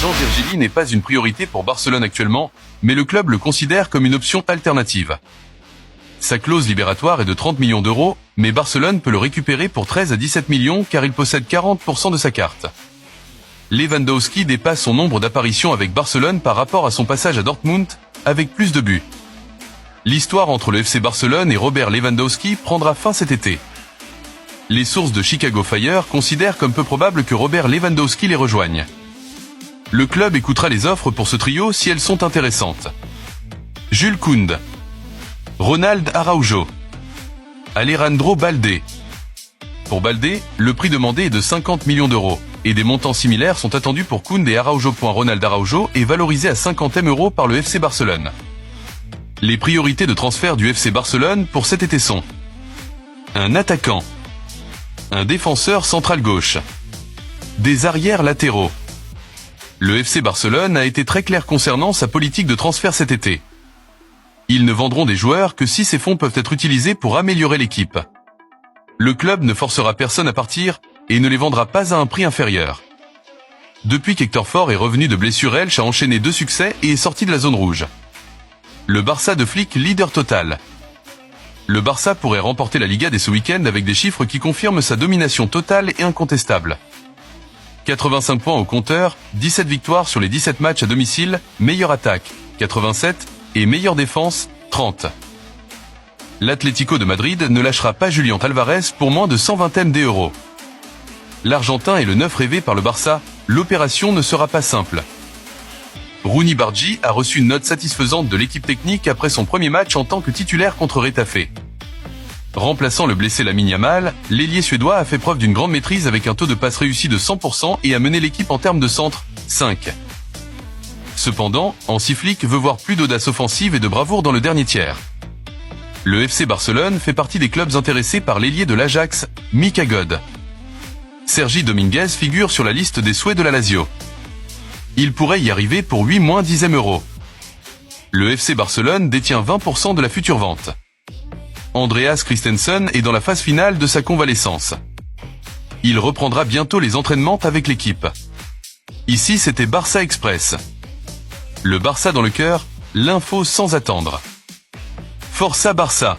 Jean Virgili n'est pas une priorité pour Barcelone actuellement, mais le club le considère comme une option alternative. Sa clause libératoire est de 30 millions d'euros, mais Barcelone peut le récupérer pour 13 à 17 millions car il possède 40% de sa carte. Lewandowski dépasse son nombre d'apparitions avec Barcelone par rapport à son passage à Dortmund, avec plus de buts. L'histoire entre le FC Barcelone et Robert Lewandowski prendra fin cet été. Les sources de Chicago Fire considèrent comme peu probable que Robert Lewandowski les rejoigne. Le club écoutera les offres pour ce trio si elles sont intéressantes. Jules Koundé, Ronald Araujo, Alejandro Balde. Pour Balde, le prix demandé est de 50 millions d'euros, et des montants similaires sont attendus pour Koundé et Araujo. Ronald Araujo est valorisé à 50 M € par le FC Barcelone. Les priorités de transfert du FC Barcelone pour cet été sont un attaquant, un défenseur central gauche, des arrières latéraux. Le FC Barcelone a été très clair concernant sa politique de transfert cet été. Ils ne vendront des joueurs que si ces fonds peuvent être utilisés pour améliorer l'équipe. Le club ne forcera personne à partir et ne les vendra pas à un prix inférieur. Depuis qu'Hector Ford est revenu de blessure, Elche a enchaîné 2 succès et est sorti de la zone rouge. Le Barça de Flick, leader total. Le Barça pourrait remporter la Liga dès ce week-end avec des chiffres qui confirment sa domination totale et incontestable. 85 points au compteur, 17 victoires sur les 17 matchs à domicile, meilleure attaque, 87, et meilleure défense, 30. L'Atlético de Madrid ne lâchera pas Julián Álvarez pour moins de 120 €. L'Argentin est le neuf rêvé par le Barça, l'opération ne sera pas simple. Rooney Bargi a reçu une note satisfaisante de l'équipe technique après son premier match en tant que titulaire contre Getafe. Remplaçant le blessé Lamine Yamal, l'ailier suédois a fait preuve d'une grande maîtrise avec un taux de passe réussi de 100% et a mené l'équipe en termes de centre, 5. Cependant, Hansi Flick veut voir plus d'audace offensive et de bravoure dans le dernier tiers. Le FC Barcelone fait partie des clubs intéressés par l'ailier de l'Ajax, Mika God. Sergi Dominguez figure sur la liste des souhaits de la Lazio. Il pourrait y arriver pour 8-10 €. Le FC Barcelone détient 20% de la future vente. Andreas Christensen est dans la phase finale de sa convalescence. Il reprendra bientôt les entraînements avec l'équipe. Ici, c'était Barça Express. Le Barça dans le cœur, l'info sans attendre. Força Barça!